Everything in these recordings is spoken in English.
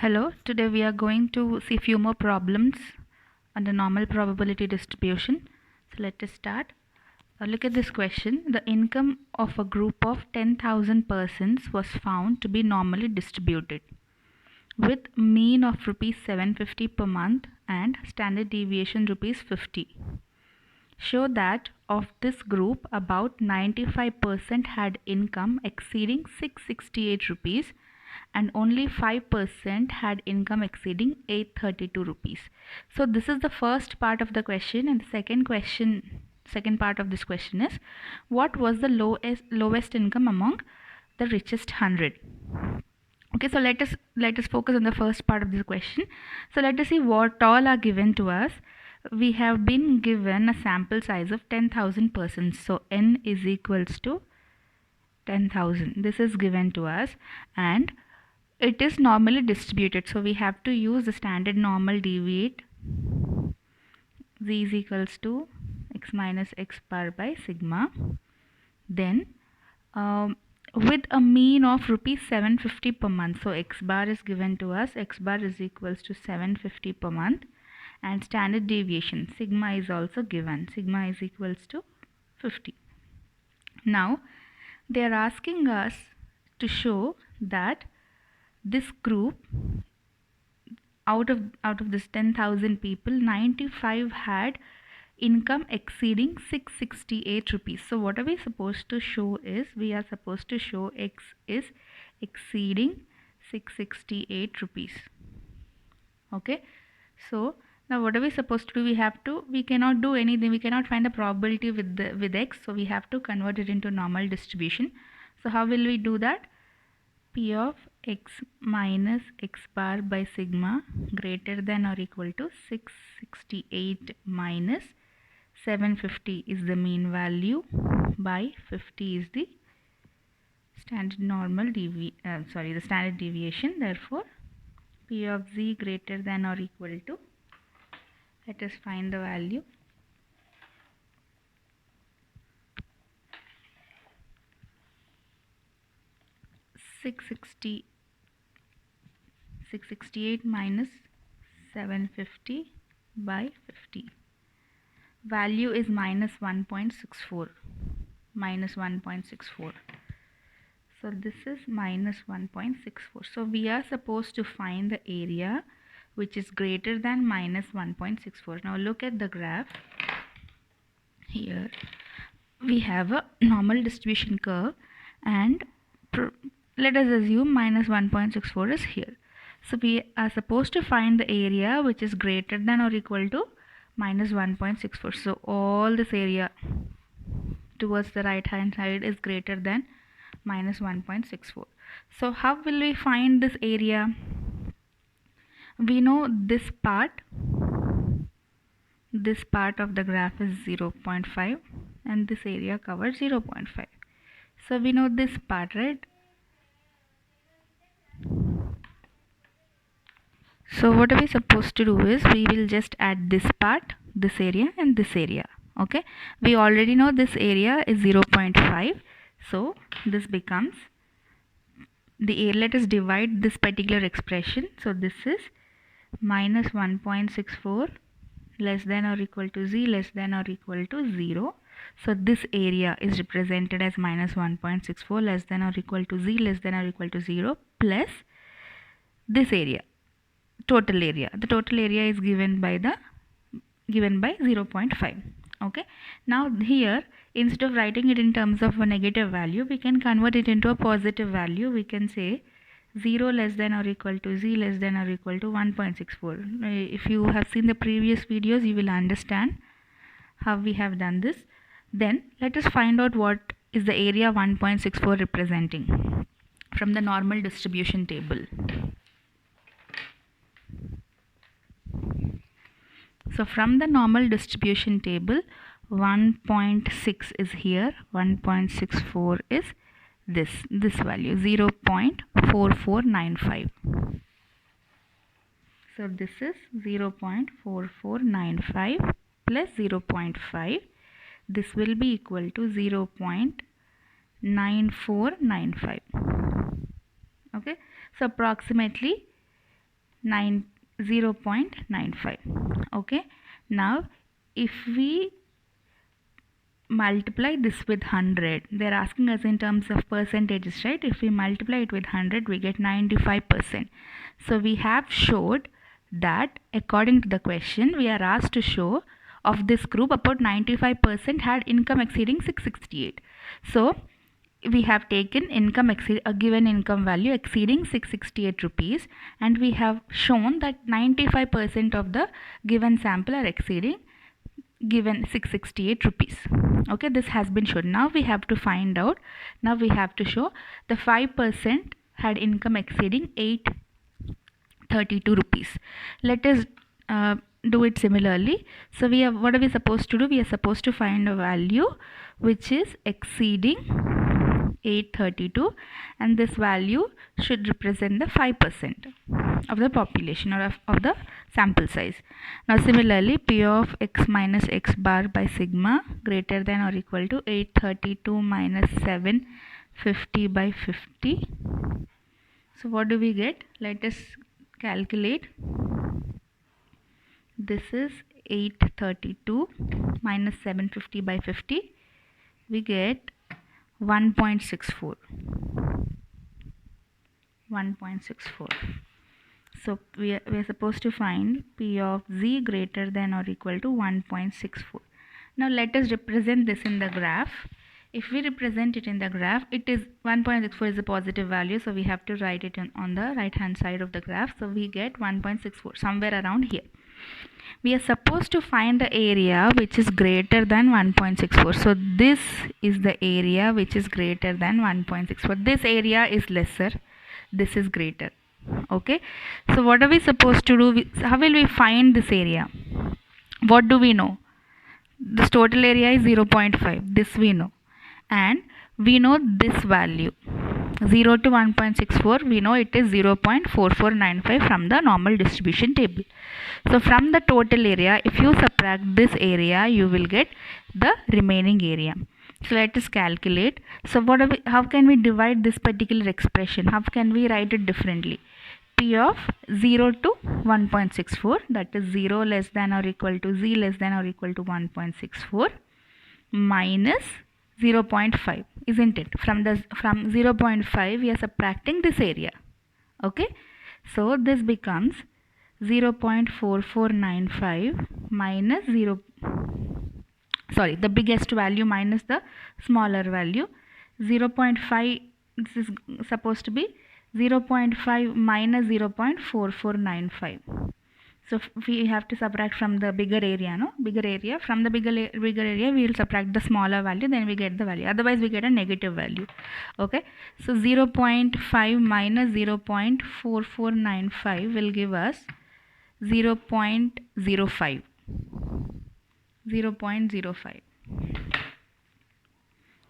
Hello, today we are going to see few more problems on the normal probability distribution. So let us start. Look at this question. The income of a group of 10,000 persons was found to be normally distributed with mean of rupees 750 per month and standard deviation rupees 50. Show that of this group about 95% had income exceeding 668 rupees and only 5% had income exceeding 832 rupees. So this is the first part of the question, and the second part of this question is, what was the lowest income among the richest 100? Okay, so let us focus on the first part of this question. So let us see what all are given to us. We have been given a sample size of 10,000 persons. So n is equals to 10,000. This is given to us and it is normally distributed. So we have to use the standard normal deviate. Z is equals to x minus x bar by sigma. Then with a mean of rupees 750 per month. So x bar is given to us. X bar is equals to 750 per month. And standard deviation sigma is also given. Sigma is equals to 50. Now they are asking us to show that this group, out of this 10,000 people, 95 had income exceeding 668 rupees. So what are we supposed to show is, we are supposed to show x is exceeding 668 rupees. Okay, so now what are we supposed to do? We cannot do anything, we cannot find the probability with x, so we have to convert it into normal distribution. So how will we do that? P of x minus x bar by sigma greater than or equal to 668 minus 750 is the mean value by 50 is the standard the standard deviation. Therefore P of z greater than or equal to, let us find the value, Six sixty eight minus 750 by 50. Value is minus 1.64. So this is minus 1.64. So we are supposed to find the area which is greater than minus 1.64. Now look at the graph. Here we have a normal distribution curve and let us assume minus 1.64 is here. So we are supposed to find the area which is greater than or equal to minus 1.64. So all this area towards the right hand side is greater than minus 1.64. So how will we find this area? We know this part of the graph is 0.5 and this area covers 0.5. So we know this part, right? So what are we supposed to do is, we will just add this part, this area and this area. Okay, we already know this area is 0.5. So this becomes the area. Let us divide this particular expression. So this is minus 1.64 less than or equal to z less than or equal to 0. So this area is represented as minus 1.64 less than or equal to z less than or equal to 0 plus this area, total area. The total area is given by 0.5. Okay, now here instead of writing it in terms of a negative value, we can convert it into a positive value. We can say 0 less than or equal to z less than or equal to 1.64. If you have seen the previous videos, you will understand how we have done this. Then let us find out what is the area 1.64 representing from the normal distribution table. So from the normal distribution table, 1.6 is here, 1.64 is this value, 0.4495. So this is 0.4495 plus 0.5. This will be equal to 0.9495. Okay, so approximately 0.95. Okay, now if we multiply this with 100, they're asking us in terms of percentages, right? If we multiply it with 100, we get 95%. So we have showed that according to the question, we are asked to show of this group about 95% had income exceeding 668. So we have taken income a given income value exceeding 668 rupees, and we have shown that 95% of the given sample are exceeding given 668 rupees. Okay, this has been shown. Now we have to find out, now we have to show the 5% had income exceeding 832 rupees. Let us do it similarly. So we have, what are we supposed to do? We are supposed to find a value which is exceeding 832, and this value should represent the 5% of the population or of the sample size. Now similarly, P of x minus x bar by sigma greater than or equal to 832 minus 750 by 50. So what do we get? Let us calculate. This is 832 minus 750 by 50. We get 1.64. 1.64. So we are supposed to find P of z greater than or equal to 1.64. Now let us represent this in the graph. If we represent it in the graph, it is 1.64 is a positive value, so we have to write it on the right hand side of the graph. So we get 1.64 somewhere around here. We are supposed to find the area which is greater than 1.64. So this is the area which is greater than 1.64. This area is lesser, this is greater. Okay, so what are we supposed to do? How will we find this area? What do we know? This total area is 0.5. This we know, and we know this value 0 to 1.64. we know it is 0.4495 from the normal distribution table. So from the total area, if you subtract this area, you will get the remaining area. So let us calculate. So what are we, how can we divide this particular expression? How can we write it differently? P of 0 to 1.64, that is 0 less than or equal to z less than or equal to 1.64 minus 0.5, isn't it? From 0.5 we are subtracting this area. Okay, so this becomes 0.4495 minus the biggest value minus the smaller value. 0.5, this is supposed to be 0.5 minus 0.4495. So we have to subtract from the bigger area, no? Bigger area. From the bigger area, we will subtract the smaller value, then we get the value. Otherwise, we get a negative value. Okay. So 0.5 minus 0.4495 will give us 0.05. 0.05.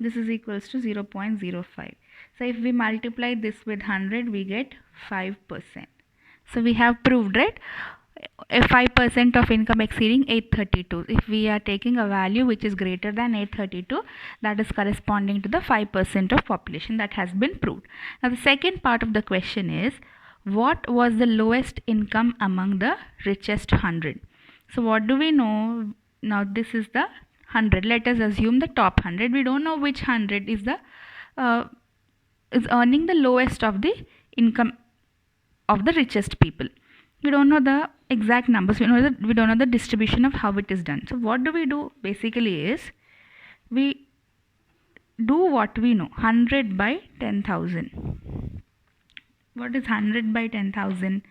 This is equals to 0.05. So if we multiply this with 100, we get 5%. So we have proved, right? A 5% of income exceeding 832. If we are taking a value which is greater than 832, that is corresponding to the 5% of population. That has been proved. Now the second part of the question is, what was the lowest income among the richest 100? So what do we know? Now this is the 100. Let us assume the top 100. We don't know which 100 is the is earning the lowest of the income of the richest people. We don't know the exact numbers. We don't know the distribution of how it is done. So what do? Basically is, we do what we know. 100 by 10,000. What is 100 by 10,000?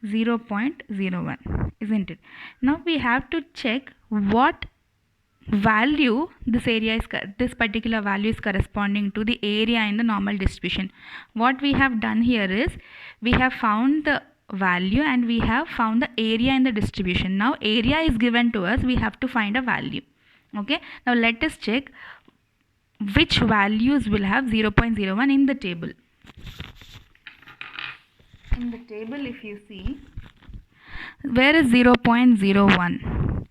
0.01, isn't it? Now we have to check what value this particular value is corresponding to the area in the normal distribution. What we have done here is, we have found the value and we have found the area in the distribution. Now area is given to us, we have to find a value. Okay, now let us check which values will have 0.01 in the table. In the table, if you see, where is 0.01?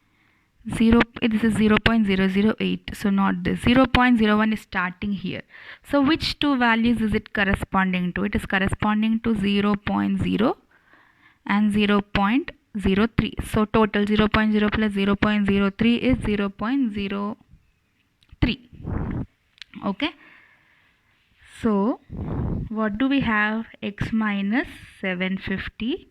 This is 0.008, so not this. 0.01 is starting here. So which two values is it corresponding to? It is corresponding to 0.0 and 0.03. So total 0.0 plus 0.03 is 0.03. Okay. So what do we have? X minus 750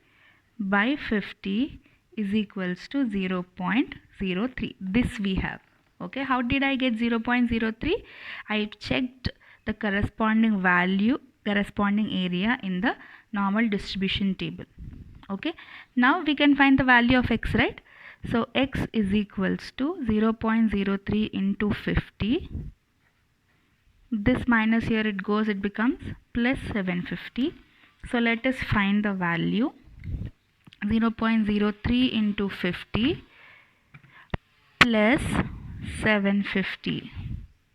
by 50 is equals to 0.03. This we have. Okay, how did I get 0.03? I checked the corresponding value, corresponding area in the normal distribution table. Okay, now we can find the value of x, right? So x is equals to 0.03 into 50. This minus here it goes, it becomes plus 750. So let us find the value. 0.03 into 50 plus 750.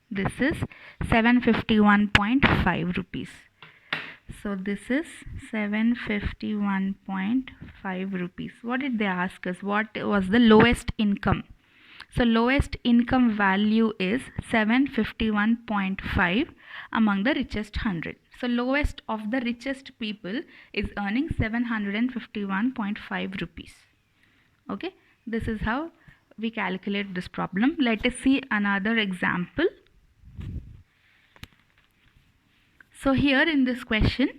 This is 751.5 rupees. So this is 751.5 rupees. What did they ask us? What was the lowest income? So lowest income value is 751.5 among the richest 100. So lowest of the richest people is earning 751.5 rupees. Okay, this is how we calculate this problem. Let us see another example. So here in this question,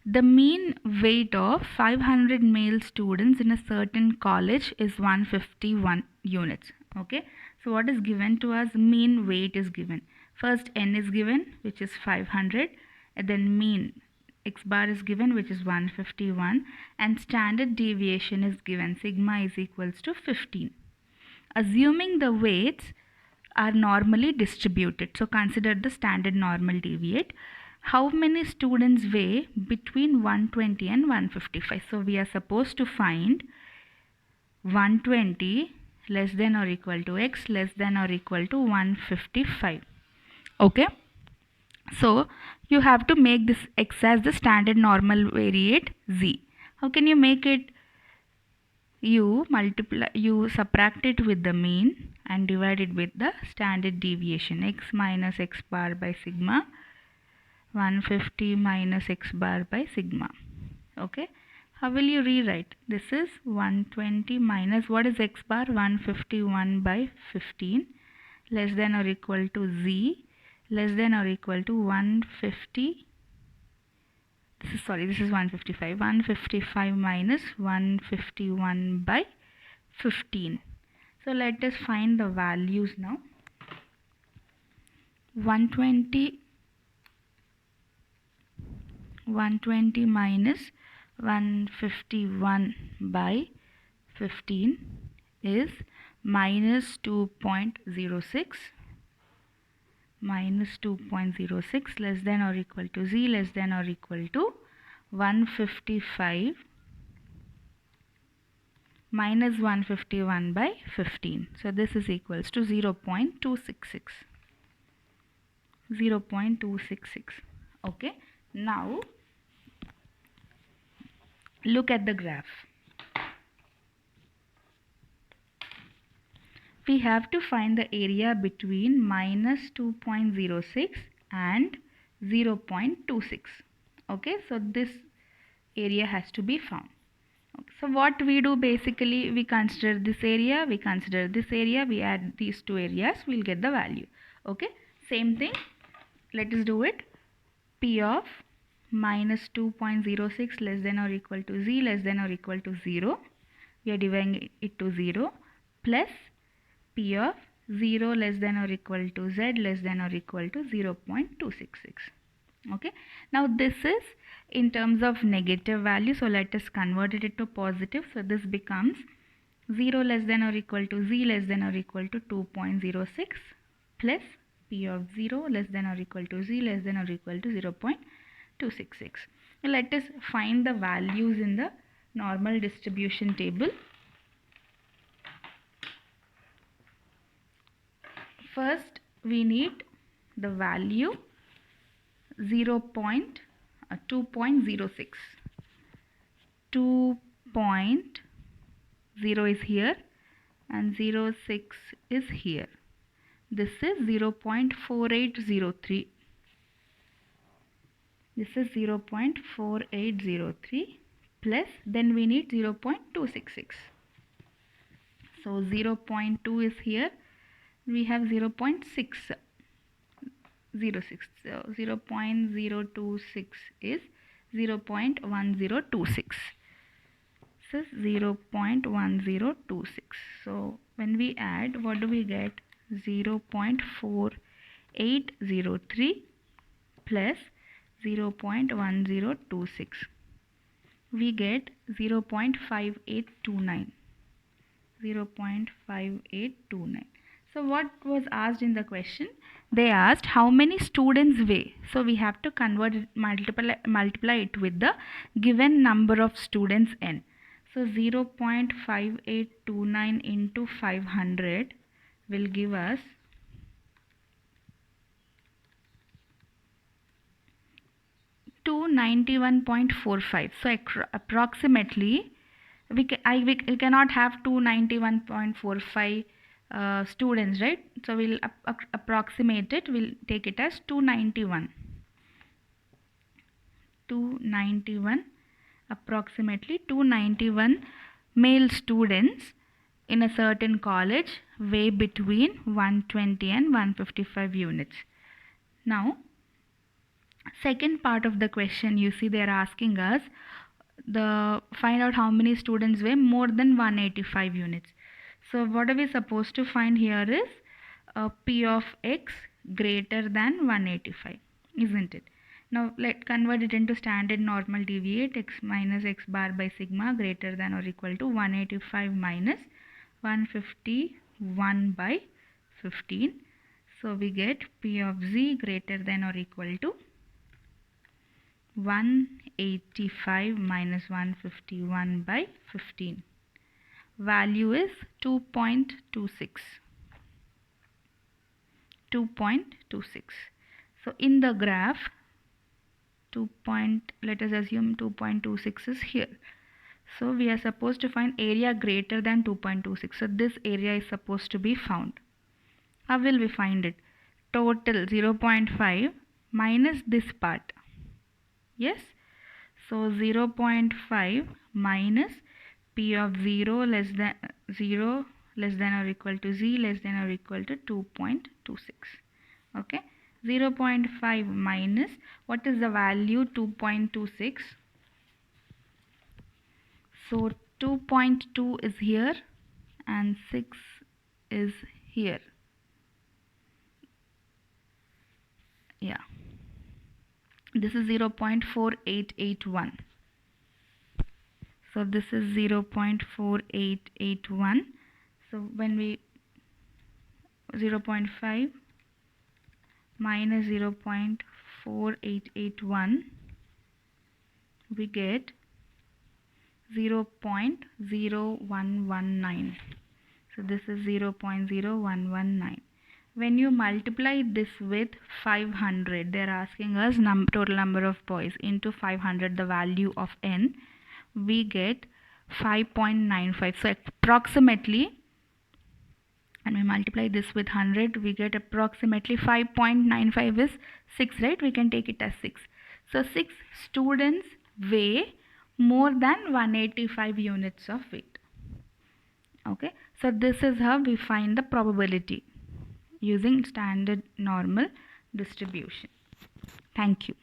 the mean weight of 500 male students in a certain college is 151 units. Okay, so what is given to us? Mean weight is given. First n is given, which is 500, and then mean x bar is given, which is 151, and standard deviation is given. Sigma is equals to 15. Assuming the weights are normally distributed, so consider the standard normal deviate. How many students weigh between 120 and 155? So we are supposed to find 120 less than or equal to x less than or equal to 155. Okay, so you have to make this x as the standard normal variate z. How can you make it? You subtract it with the mean and divide it with the standard deviation. X minus x bar by sigma, 150 minus x bar by sigma. Okay, how will you rewrite? This is 120 minus, what is x bar? 151 by 15 less than or equal to z less than or equal to 150. This is 155. 155 minus 151 by 15. So let us find the values now. 120 minus 151 by 15 is minus 2.06. Minus 2.06 less than or equal to z less than or equal to 155 minus 151 by 15. So this is equals to 0.266. 0.266. Okay, now look at the graph. We have to find the area between minus 2.06 and 0.26. Okay, so this area has to be found. Okay, so what we do, basically we consider this area, we consider this area, we add these two areas, we'll get the value. Okay, same thing, let us do it. P of minus 2.06 less than or equal to z less than or equal to 0, we are dividing it to 0, plus P of 0 less than or equal to z less than or equal to 0.266. Okay, now this is in terms of negative value, so let us convert it to positive. So this becomes 0 less than or equal to z less than or equal to 2.06 plus P of 0 less than or equal to z less than or equal to 0.266. Let us find the values in the normal distribution table. First we need the value 2.06. 2.0 is here and 0.6 is here. This is 0.4803. This is 0.4803 plus, then we need 0.266. So 0.2 is here, we have 0.606. So 0.026 is 0.1026. This is 0.1026. So when we add, what do we get? 0.4803 plus 0.1026. We get 0.5829. 0.5829. So what was asked in the question? They asked how many students weigh. So we have to convert it, multiply it with the given number of students n. So 0.5829 into 500 will give us 291.45. So approximately we cannot have 291.45 students, right? So we'll approximate it. We'll take it as 291, approximately 291 male students in a certain college weigh between 120 and 155 units. Now, second part of the question, you see they are asking us find out how many students weigh more than 185 units. So what are we supposed to find here is P of x greater than 185, isn't it? Now let's convert it into standard normal deviate. X minus x bar by sigma greater than or equal to 185 minus 151 by 15. So we get P of z greater than or equal to 185 minus 151 by 15. Value is 2.26. So in the graph, let us assume 2.26 is here. So we are supposed to find area greater than 2.26. So this area is supposed to be found. How will we find it? Total 0.5 minus this part. Yes, so 0.5 minus P of 0 less than or equal to z less than or equal to 2.26. Okay, 0.5 minus, what is the value? 2.26. So 2.2 is here and 6 is here. Yeah, this is 0.4881. So this is 0.4881. So when we 0.5 minus 0.4881, we get 0.0119. So this is 0.0119. When you multiply this with 500, they are asking us total number of boys into 500, the value of n, we get 5.95. So approximately, and we multiply this with 100, we get approximately 5.95 is 6, right? We can take it as 6. So 6 students weigh more than 185 units of weight. Okay, so this is how we find the probability using standard normal distribution. Thank you.